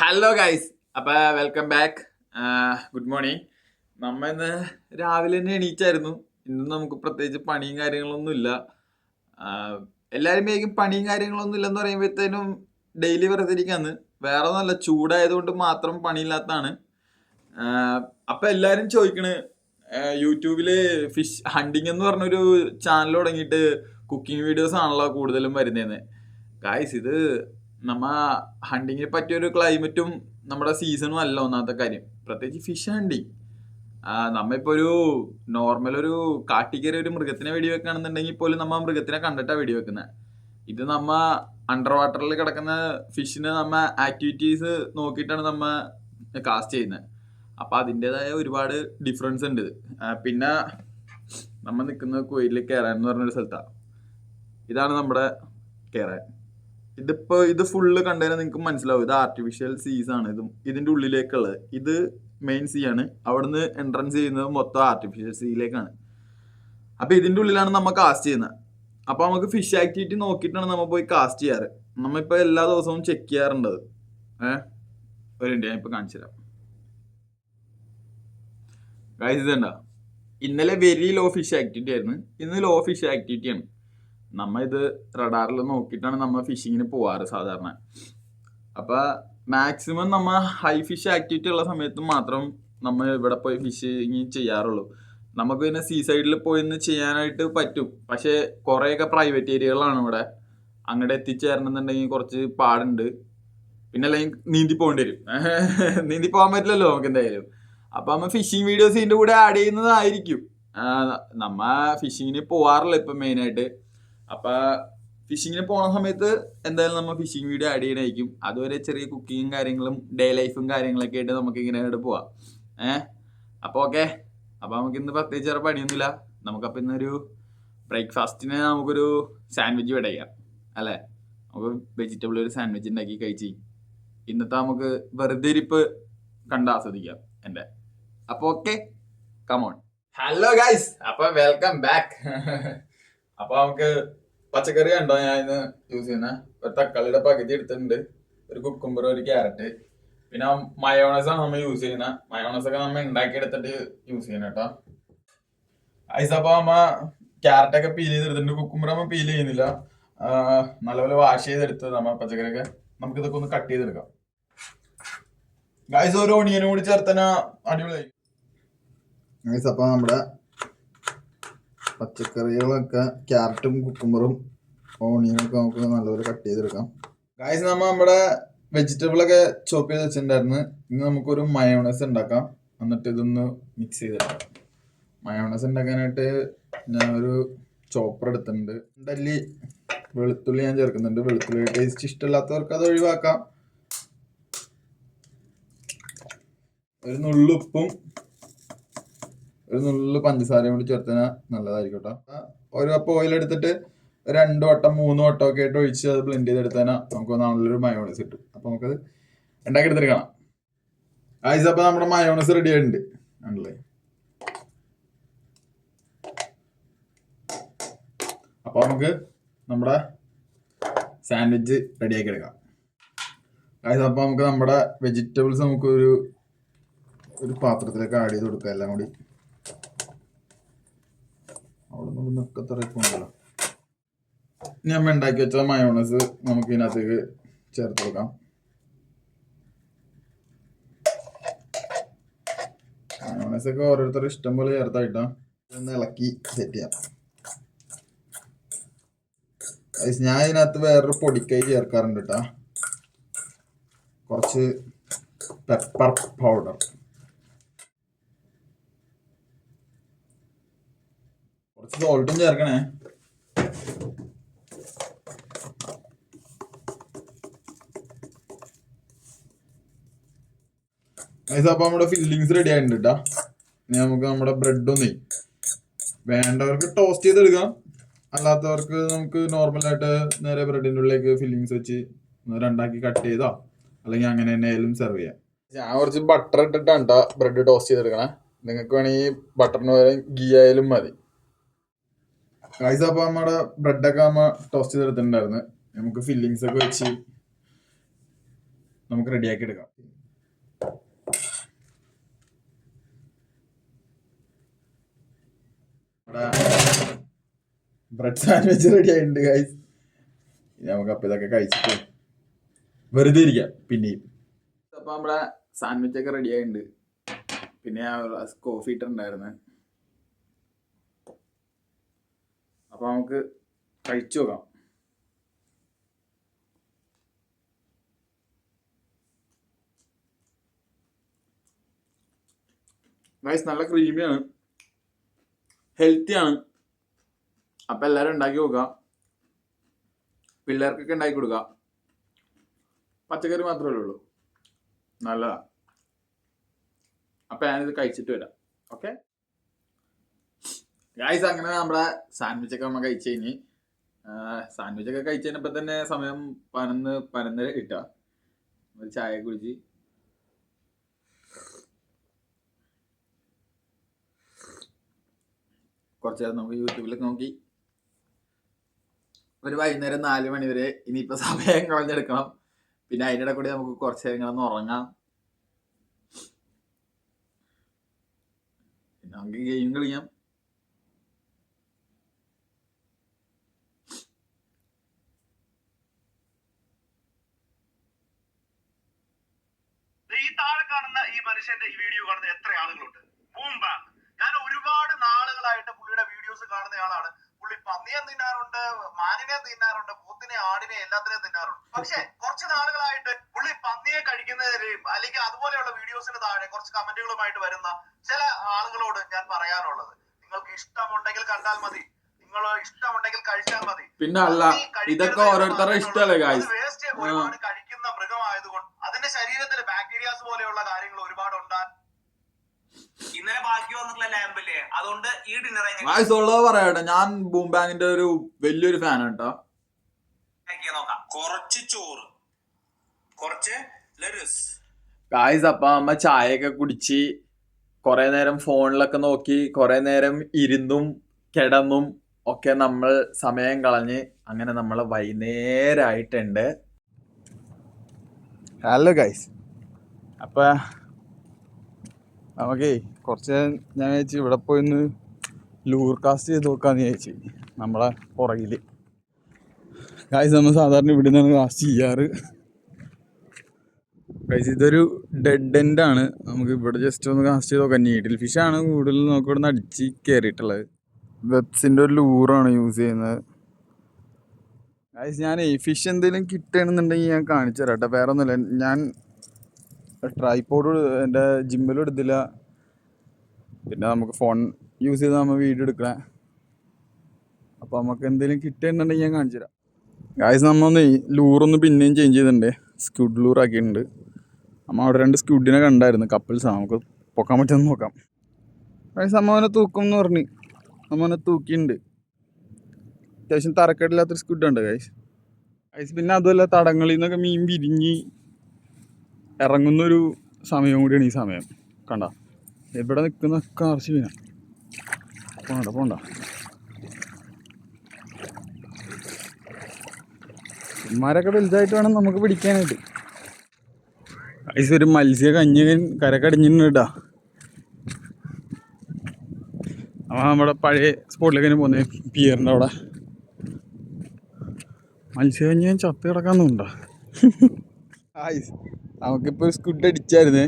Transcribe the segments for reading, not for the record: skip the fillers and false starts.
Hello guys, അപ്പൊ welcome back. Good morning. നമ്മ ഇന്ന് രാവിലെ തന്നെ എണീച്ചായിരുന്നു. ഇന്ന് നമുക്ക് പ്രത്യേകിച്ച് പണിയും കാര്യങ്ങളൊന്നും ഇല്ല. എല്ലാവരും വേഗം പണിയും കാര്യങ്ങളൊന്നും ഇല്ലെന്ന് പറയുമ്പോഴത്തേനും ഡെയിലി വെറുതെ ഇരിക്കാന്ന്. വേറെ ഒന്നല്ല, ചൂടായതുകൊണ്ട് മാത്രം പണിയില്ലാത്തതാണ്. അപ്പൊ എല്ലാരും ചോദിക്കണ്, യൂട്യൂബില് ഫിഷ് ഹണ്ടിങ് എന്ന് പറഞ്ഞൊരു ചാനൽ തുടങ്ങിയിട്ട് കുക്കിംഗ് വീഡിയോസ് ആണല്ലോ കൂടുതലും വരുന്നതെന്ന്. ഗായ്സ്, ഇത് നമ്മ ഹണ്ടിങ്ങിനെ പറ്റിയൊരു ക്ലൈമറ്റും നമ്മുടെ സീസണും അല്ല ഒന്നാമത്തെ കാര്യം. പ്രത്യേകിച്ച് ഫിഷ് ഹണ്ടിങ്. നമ്മ ഇപ്പൊ ഒരു നോർമൽ ഒരു കാട്ടിക്കറി ഒരു മൃഗത്തിനെ വെടിവെക്കുകയാണെന്നുണ്ടെങ്കിൽ പോലും നമ്മ മൃഗത്തിനെ കണ്ടിട്ടാണ് വെടിവെക്കുന്നത്. ഇത് നമ്മ അണ്ടർ വാട്ടറിൽ കിടക്കുന്ന ഫിഷിന് നമ്മ ആക്ടിവിറ്റീസ് നോക്കിയിട്ടാണ് നമ്മ കാസ്റ്റ് ചെയ്യുന്നത്. അപ്പൊ അതിൻ്റെതായ ഒരുപാട് ഡിഫറൻസ് ഉണ്ട്. പിന്നെ നമ്മ നിൽക്കുന്നത് കുവൈറ്റിൽ കേറാൻ എന്ന് പറഞ്ഞൊരു സ്ഥലത്താണ്. ഇതാണ് നമ്മുടെ കേറാൻ. ഇത് ഫുള്ള് കണ്ടുകഴിഞ്ഞാൽ നിങ്ങൾക്ക് മനസ്സിലാവും, ഇത് ആർട്ടിഫിഷ്യൽ സീസ് ആണ്. ഇതിന്റെ ഉള്ളിലേക്കുള്ളത് ഇത് മെയിൻ സീ ആണ്. അവിടുന്ന് എൻട്രൻസ് ചെയ്യുന്നത് മൊത്തം ആർട്ടിഫിഷ്യൽ സീയിലേക്കാണ്. അപ്പൊ ഇതിന്റെ ഉള്ളിലാണ് നമ്മൾ കാസ്റ്റ് ചെയ്യുന്നത്. അപ്പൊ നമുക്ക് ഫിഷ് ആക്ടിവിറ്റി നോക്കിയിട്ടാണ് നമ്മൾ പോയി കാസ്റ്റ് ചെയ്യാറ്. നമ്മളിപ്പോ എല്ലാ ദിവസവും ചെക്ക് ചെയ്യാറുണ്ടത്. ഒരു മിനിറ്റ്, ഞാൻ ഇപ്പൊ കാണിച്ചു തരാം. ഗൈസ്, ഇതുണ്ടാ, ഇന്നലെ വെരി ലോ ഫിഷ് ആക്ടിവിറ്റി ആയിരുന്നു. ഇന്ന് ലോ ഫിഷ് ആക്ടിവിറ്റി ആണ്. നമ്മ ഇത് റഡാറിൽ നോക്കിയിട്ടാണ് നമ്മൾ ഫിഷിങ്ങിന് പോവാറ് സാധാരണ. അപ്പൊ മാക്സിമം നമ്മ ഹൈ ഫിഷ് ആക്ടിവിറ്റി ഉള്ള സമയത്ത് മാത്രം നമ്മൾ ഇവിടെ പോയി ഫിഷിങ് ചെയ്യാറുള്ളൂ. നമുക്ക് പിന്നെ സീ സൈഡിൽ പോയി ചെയ്യാനായിട്ട് പറ്റും. പക്ഷെ കുറേയൊക്കെ പ്രൈവറ്റ് ഏരിയകളാണ് ഇവിടെ. അങ്ങോട്ട് എത്തിച്ചേരണമെന്നുണ്ടെങ്കിൽ കുറച്ച് പാടുണ്ട്. പിന്നെ അല്ലെങ്കിൽ നീന്തി പോകേണ്ടി വരും. നീന്തി പോകാൻ പറ്റില്ലല്ലോ നമുക്ക് എന്തായാലും. അപ്പൊ നമ്മ ഫിഷിങ് വീഡിയോസ് ഇതിന്റെ കൂടെ ആഡ് ചെയ്യുന്നതായിരിക്കും. നമ്മ ഫിഷിങ്ങിന് പോവാറില്ല ഇപ്പൊ മെയിനായിട്ട്. അപ്പൊ ഫിഷിങ്ങിന് പോണ സമയത്ത് എന്തായാലും നമ്മൾ ഫിഷിംഗ് വീഡിയോ ആഡ് ചെയ്യണമായിരിക്കും. അതുവരെ ചെറിയ കുക്കിങ്ങും കാര്യങ്ങളും ഡേ ലൈഫും കാര്യങ്ങളൊക്കെ ആയിട്ട് നമുക്ക് ഇങ്ങനെ പോവാം. അപ്പൊ ഓക്കെ. അപ്പൊ നമുക്ക് ഇന്ന് പ്രത്യേകിച്ച് വേറെ പണിയൊന്നുമില്ല. നമുക്കപ്പൊ ഇന്നൊരു ബ്രേക്ക്ഫാസ്റ്റിന് നമുക്കൊരു സാൻഡ്വിച്ച് വേടയ്ക്കാം അല്ലേ. നമുക്ക് വെജിറ്റബിൾ ഒരു സാൻഡ്വിച്ച് ഉണ്ടാക്കി കഴിച്ച് ഇന്നത്തെ നമുക്ക് വെറുതെ ഇരിപ്പ് കണ്ട് ആസ്വദിക്കാം എന്റെ. അപ്പൊ ഓക്കെ, കമോൺ. ഹലോ ഗൈസ്, അപ്പൊ വെൽക്കം ബാക്ക്. അപ്പൊ നമുക്ക് പച്ചക്കറി കണ്ടോ ഞാൻ ഇന്ന് യൂസ് ചെയ്യുന്ന ഒരു തക്കാളിയുടെ പകുതി എടുത്തിട്ടുണ്ട്, ഒരു കുക്കുംബർ, ഒരു ക്യാരറ്റ്, പിന്നെ മയോണൈസ് ആണ് നമ്മൾ യൂസ് ചെയ്യുന്നത്. മയോണൈസ് ഒക്കെ നമ്മൾ ഉണ്ടാക്കി എടുത്തിട്ട് യൂസ് ചെയ്യണം കേട്ടോ. ഐസ് അപ്പൊ നമ്മ ക്യാരറ്റ് ഒക്കെ പീൽ ചെയ്തെടുത്തിട്ടുണ്ട്. കുക്കുംബർ നമ്മൾ പീൽ ചെയ്യുന്നില്ല, നല്ലപോലെ വാഷ് ചെയ്തെടുത്ത് നമ്മ പച്ചക്കറിയൊക്കെ നമുക്ക് ഇതൊക്കെ ഒന്ന് കട്ട് ചെയ്തെടുക്കാം. ഗൈസ്, ഒരു ഓണിയനും കൂടി ചേർത്തന അടിപൊളിയായി. ഗൈസ്, അപ്പൊ നമ്മുടെ പച്ചക്കറികളൊക്കെ ക്യാരറ്റും കുക്കുംബറും ഓണിയനൊക്കെ നമുക്ക് നല്ലപോലെ കട്ട് ചെയ്തെടുക്കാം. ഗൈസ്, നമ്മുടെ വെജിറ്റബിളൊക്കെ ചോപ്പ് ചെയ്ത് വെച്ചിട്ടുണ്ടായിരുന്നു. ഇനി നമുക്കൊരു മയോണൈസ് ഉണ്ടാക്കാം. എന്നിട്ട് ഇതൊന്ന് മിക്സ് ചെയ്തെടുക്കാം. മയോണൈസ് ഉണ്ടാക്കാനായിട്ട് ഞാൻ ഒരു ചോപ്പർ എടുത്തിട്ടുണ്ട്. ഡല്ലി വെളുത്തുള്ളി ഞാൻ ചേർക്കുന്നുണ്ട്. വെളുത്തുള്ളി ടേസ്റ്റ് ഇഷ്ടമില്ലാത്തവർക്ക് അത് ഒഴിവാക്കാം. ഒരു നുള്ളുപ്പും ഒരു നുള്ളു പഞ്ചസാരയും കൂടി ചേർത്താൽ നല്ലതായിരിക്കും കേട്ടോ. ഒരു കപ്പ് ഓയിൽ എടുത്തിട്ട് 2 വട്ടം 3 വട്ടം ഒക്കെ ആയിട്ട് ഒഴിച്ച് അത് ബ്ലെൻഡ് ചെയ്തെടുത്താൽ നമുക്ക് നല്ലൊരു മയോണൈസ് കിട്ടും. അപ്പൊ നമുക്കത് ഉണ്ടാക്കി എടുത്തിട്ട് കാണാം. ഗൈസ്, അപ്പൊ നമ്മുടെ മയോണൈസ് റെഡി ആയിട്ടുണ്ട് ആണല്ലേ. അപ്പൊ നമുക്ക് നമ്മുടെ സാൻഡ്വിച്ച് റെഡിയാക്കി എടുക്കാം. ഗൈസ്, അപ്പൊ നമുക്ക് നമ്മുടെ വെജിറ്റബിൾസ് നമുക്ക് ഒരു പാത്രത്തിലേക്ക് ആഡ് ചെയ്ത് കൊടുക്കാം. എല്ലാം കൂടി അവിടെ നിന്നൊക്കെ തെറിപ്പുണ്ടല്ലോ. ഇനി നമ്മൾ ഉണ്ടാക്കി വെച്ച മയോണൈസ് നമുക്ക് ഇതിനകത്തേക്ക് ചേർത്ത് കൊടുക്കാം. മയോണൈസ് ഒക്കെ ഓരോരുത്തർ ഇഷ്ടം പോലെ ചേർത്തായിട്ടാ. ഒന്ന് ഇളക്കി സെറ്റ് ചെയ്യാം. ഞാൻ ഇതിനകത്ത് വേറൊരു പൊടിക്കൈ ചേർക്കാറുണ്ട് കേട്ടാ, കുറച്ച് പെപ്പർ പൗഡർ, കുറച്ച് സോൾട്ടും ചേർക്കണേ. അപ്പൊ നമ്മുടെ ഫില്ലിങ്സ് റെഡി ആയിട്ടുണ്ട് കേട്ടാ. ഇനി നമുക്ക് നമ്മുടെ ബ്രെഡൊന്നേ വേണ്ടവർക്ക് ടോസ്റ്റ് ചെയ്തെടുക്കാം. അല്ലാത്തവർക്ക് നമുക്ക് നോർമലായിട്ട് നേരെ ബ്രെഡിൻ്റെ ഉള്ളിലേക്ക് ഫില്ലിങ്സ് വെച്ച് രണ്ടാക്കി കട്ട് ചെയ്തോ അല്ലെങ്കിൽ അങ്ങനെ തന്നെ ആയാലും സെർവ് ചെയ്യാം. ഞാൻ കുറച്ച് ബട്ടർ ഇട്ടിട്ടാണ് കേട്ടോ ബ്രെഡ് ടോസ്റ്റ് ചെയ്തെടുക്കണേ. നിങ്ങൾക്ക് വേണമെങ്കിൽ ബട്ടറിന് പകരം ഗീ ആയാലും മതി. ഗൈസ്, അപ്പൊ നമ്മുടെ ബ്രെഡൊക്കെ നമ്മ ടോസ്റ്റ് ചെയ്തെടുത്തിട്ടുണ്ടായിരുന്നു. നമുക്ക് ഫില്ലിങ്സ് ഒക്കെ വെച്ച് നമുക്ക് റെഡിയാക്കി എടുക്കാം. ബ്രെഡ് സാൻഡ്വിച്ച് റെഡി ആയിട്ടുണ്ട് ഗൈസ്. നമുക്ക് അപ്പം ഇതൊക്കെ കഴിച്ചിട്ട് വെറുതെ ഇരിക്കാം പിന്നെയും. അപ്പം നമ്മുടെ സാൻഡ്വിച്ച് ഒക്കെ റെഡി ആയിട്ടുണ്ട്. പിന്നെ ഞാൻ കോഫി ഇട്ടിട്ടുണ്ടായിരുന്നു. അപ്പം നമുക്ക് കഴിച്ചു നോക്കാം. ഗൈസ് നല്ല ക്രീമിയാണ്, ഹെൽത്തിയാണ്. അപ്പം എല്ലാവരും ഉണ്ടാക്കി നോക്കുക. പിള്ളേർക്കൊക്കെ ഉണ്ടാക്കി കൊടുക്കുക. പച്ചക്കറി മാത്രമേ ഉള്ളൂ, നല്ലതാണ്. അപ്പം ഞാനിത് കഴിച്ചിട്ട് വരാം. ഓക്കെ ഗൈസ്, അങ്ങനെ നമ്മുടെ സാൻഡ്വിച്ചൊക്കെ നമ്മൾ കഴിച്ചു കഴിഞ്ഞ് സാൻഡ്വിച്ചൊക്കെ കഴിച്ച് കഴിഞ്ഞപ്പോൾ തന്നെ സമയം 11 കിട്ടുക. ഒരു ചായ കുടിച്ച് കുറച്ച് നേരം നമുക്ക് യൂട്യൂബിലൊക്കെ നോക്കി ഒരു വൈകുന്നേരം 4 മണി വരെ ഇനിയിപ്പോൾ സമയം കളഞ്ഞെടുക്കണം. പിന്നെ അതിൻ്റെ കൂടെ നമുക്ക് കുറച്ച് നേരങ്ങളൊന്ന് ഉറങ്ങാം. പിന്നെ നമുക്ക് ഗെയിം കളിക്കാം. ഈ താഴെ കാണുന്ന ഈ മനുഷ്യന്റെ ഈ വീഡിയോ കാണുന്ന എത്ര ആളുകളുണ്ട്? ബൂംബാങ്. ഞാൻ ഒരുപാട് നാളുകളായിട്ട് പുള്ളിയുടെ വീഡിയോസ് കാണുന്നയാളാണ്. പുള്ളി പന്നിയെ തിന്നാറുണ്ട്, മാനിനെ തിന്നാറുണ്ട്, പോത്തിനെ, ആടിനെ, എല്ലാത്തിനെയും തിന്നാറുണ്ട്. പക്ഷെ കുറച്ച് നാളുകളായിട്ട് പുള്ളി പന്നിയെ കഴിക്കുന്നതിനെയും അല്ലെങ്കിൽ അതുപോലെയുള്ള വീഡിയോസിന് താഴെ കുറച്ച് കമന്റുകളുമായിട്ട് വരുന്ന ചില ആളുകളോട് ഞാൻ പറയാനുള്ളത്, നിങ്ങൾക്ക് ഇഷ്ടമുണ്ടെങ്കിൽ കണ്ടാൽ മതി, നിങ്ങൾ ഇഷ്ടമുണ്ടെങ്കിൽ കഴിച്ചാൽ മതി. പിന്നെ അല്ല, ഇതൊക്കെ ഓരോരുത്തരുടെ ഇഷ്ടമല്ലേ ഗൈസ്. വേസ്റ്റ് ഒരുപാട് കഴിക്കുന്ന മൃഗമായതുകൊണ്ട് അതിന്റെ ശരീരത്തിൽ ബാക്ടീരിയാസ് പോലെയുള്ള കാര്യങ്ങൾ ഒരുപാട് ഉണ്ടാകും. ഇന്നലെ ബാക്കി വന്നിട്ടുള്ള ലാമ്പില്ലേ, അതുകൊണ്ട് ഈ ഡിന്നർ ഉള്ളത് പറയട്ടെ. ഞാൻ ബൂംബാങ്ങിന്റെ ഒരു വലിയൊരു ഫാനാണ് കേട്ടോ. നോക്കാം. കുറച്ച് ചോറ്, കുറച്ച് ലെറ്റസ്. ഗായ്സ്, അപ്പൊ അമ്മ ചായയൊക്കെ കുടിച്ച് കുറെ നേരം ഫോണിലൊക്കെ നോക്കി കുറെ നേരം ഇരുന്നും കിടന്നും ഒക്കെ നമ്മൾ സമയം കളഞ്ഞ് അങ്ങനെ നമ്മൾ വൈകുന്നേരമായിട്ടുണ്ട്. ഹലോ ഗൈസ്, അപ്പൊ നമുക്കേ കുറച്ച് ഞാൻ വിചാരിച്ചു ഇവിടെ പോയിന്ന് ലൂർ കാസ്റ്റ് ചെയ്ത് നോക്കാന്ന് വിചാരിച്ചു. നമ്മളെ പുറകിൽ ഗൈസ് നമ്മൾ സാധാരണ ഇവിടെ നിന്നാണ് കാസ്റ്റ് ചെയ്യാറ്. ഗൈസ്, ഇതൊരു ഡെഡ് എൻഡ് ആണ്. നമുക്ക് ഇവിടെ ജസ്റ്റ് ഒന്ന് കാസ്റ്റ് ചെയ്ത് നോക്കാം. നീഡിൽ ഫിഷാണ് കൂടുതൽ നമുക്ക് ഇവിടെ നിന്ന് അടിച്ച് കയറിയിട്ടുള്ളത്. വെബ്സിൻ്റെ ഒരു ലൂറാണ് യൂസ് ചെയ്യുന്നത്. ഗൈസ്, ഞാൻ ഫിഷ് എന്തെങ്കിലും കിട്ടണമെന്നുണ്ടെങ്കിൽ ഞാൻ കാണിച്ചു തരാം കേട്ടോ. വേറെ ഒന്നുമില്ല, ഞാൻ ട്രൈപോഡ് എൻ്റെ ജിമ്മിലും എടുത്തില്ല. പിന്നെ നമുക്ക് ഫോൺ യൂസ് ചെയ്ത് നമ്മൾ വീഡിയോ എടുക്കണേ. അപ്പോൾ നമുക്ക് എന്തെങ്കിലും കിട്ടുന്നുണ്ടെങ്കിൽ ഞാൻ കാണിച്ചു തരാം. ഗൈസ്, നമ്മൊന്ന് ലൂറൊന്ന് പിന്നെയും ചേഞ്ച് ചെയ്തിട്ടുണ്ട്, സ്ക്യൂഡ് ലൂർ ആക്കിയിട്ടുണ്ട്. നമ്മൾ അവിടെ 2 സ്ക്യൂഡിനെ കണ്ടായിരുന്നു, കപ്പിൾസാണ്. നമുക്ക് പൊക്കാൻ പറ്റുമെന്ന് നോക്കാം. ഗൈസ്, അമ്മനെ തൂക്കും എന്ന് പറഞ്ഞ് അമ്മനെ തൂക്കിയിട്ടുണ്ട്. അത്യാവശ്യം തറക്കേടില്ലാത്തൊരു സ്ക്യൂഡുണ്ട് ഗൈസ്. പിന്നെ അതുമല്ല, തടങ്ങളിൽ നിന്നൊക്കെ മീൻ വിരിഞ്ഞ് ഇറങ്ങുന്നൊരു സമയം കൂടിയാണ് ഈ സമയം. കണ്ട ഇവിടെ നിൽക്കുന്ന കാർച്ചി മീന. പോണ്ട ഇമാരൊക്കെ വലുതായിട്ട് വേണം നമുക്ക് പിടിക്കാനായിട്ട്. ഗൈസ്, ഒരു മത്സ്യ കഞ്ഞകൻ കരക്കടിഞ്ഞിട്ടുണ്ട് കേട്ടോ. അപ്പോൾ നമ്മുടെ പഴയ സ്പോട്ടിലേക്ക് പോകുന്നത് പിയറിൻ്റെ അവിടെ. മത്സ്യകഞ്ഞകൻ ചത്ത് കിടക്കാന്നുണ്ടോ? ഗൈസ്, നമുക്കിപ്പോൾ ഒരു സ്കുഡ് അടിച്ചായിരുന്നേ.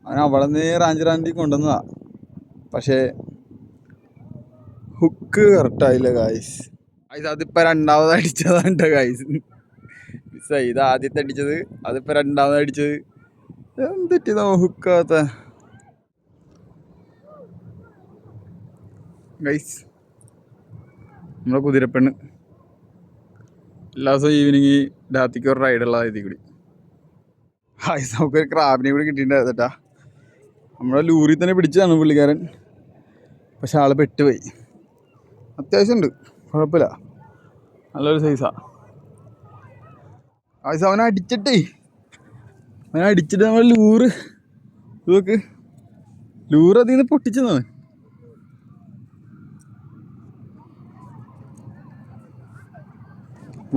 അവൻ അവിടെ നിന്ന് റാഞ്ചി കൊണ്ടുവന്നതാ. പക്ഷേ ഹുക്ക് കറക്റ്റായില്ല ഗൈസ്. അതിപ്പോൾ 2ാമത് അടിച്ചതാണ് കേട്ടോ ഗൈസ്. ഇത് ആദ്യത്തെ അടിച്ചത്, അതിപ്പോൾ 2ാമത് അടിച്ചത്. എന്തെറ്റിയതോ ഹുക്കാത്ത ഗൈസ്. നമ്മളെ കുതിരപ്പെണ്ണ് എല്ലാ ദിവസവും ഈവനിങ് രാത്രിക്ക് ഒരു റൈഡുള്ള ഇതിൽ കൂടി. ഗൈസ്, നമുക്കൊരു ക്രാബിനെ കൂടി കിട്ടിയിട്ടുണ്ടായിരുന്നു കേട്ടാ. നമ്മളെ ലൂറിൽ തന്നെ പിടിച്ചതാണ് പുള്ളിക്കാരൻ. പക്ഷെ ആൾ പെട്ടുപോയി. അത്യാവശ്യം ഉണ്ട്, കുഴപ്പമില്ല, നല്ലൊരു സൈസാണ്. ഗൈസ്, അവനെ അടിച്ചിട്ട് നമ്മൾ ലൂറ് ഇതൊക്കെ ലൂറ് അതിൽ നിന്ന് പൊട്ടിച്ചെന്ന്.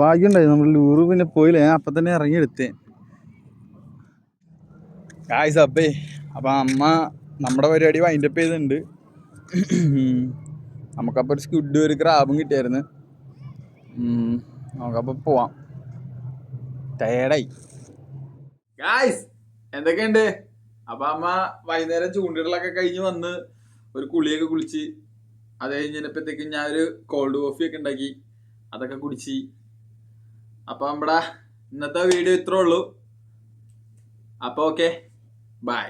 ഭാഗ്യമുണ്ടായി, നമ്മൾ ലൂറ് പിന്നെ പോയില്ല. ഞാൻ അപ്പം തന്നെ ഇറങ്ങിയെടുത്തേ. ഗായ്സ് അപ്പേ അപ്പം അമ്മ നമ്മുടെ പരിപാടി വൈൻഡപ്പ് ചെയ്തിട്ടുണ്ട്. നമുക്കപ്പോൾ ഒരു സ്ക്വിഡ് ഒരു ക്രാബും കിട്ടിയായിരുന്നു. നമുക്കപ്പോൾ പോവാം. ടയേർഡായി ഗായ്സ്. എന്തൊക്കെയുണ്ട്? അപ്പം അമ്മ വൈകുന്നേരം ചൂണ്ടിടലൊക്കെ കഴിഞ്ഞ് വന്ന് ഒരു കുളിയൊക്കെ കുളിച്ച് അത് കഴിഞ്ഞപ്പോഴത്തേക്കും ഞാനൊരു കോൾഡ് കോഫിയൊക്കെ ഉണ്ടാക്കി അതൊക്കെ കുടിച്ച്. അപ്പം നമ്മുടെ ഇന്നത്തെ വീഡിയോ ഇത്രേ ഉള്ളൂ. അപ്പോൾ ഓക്കെ, ബൈ.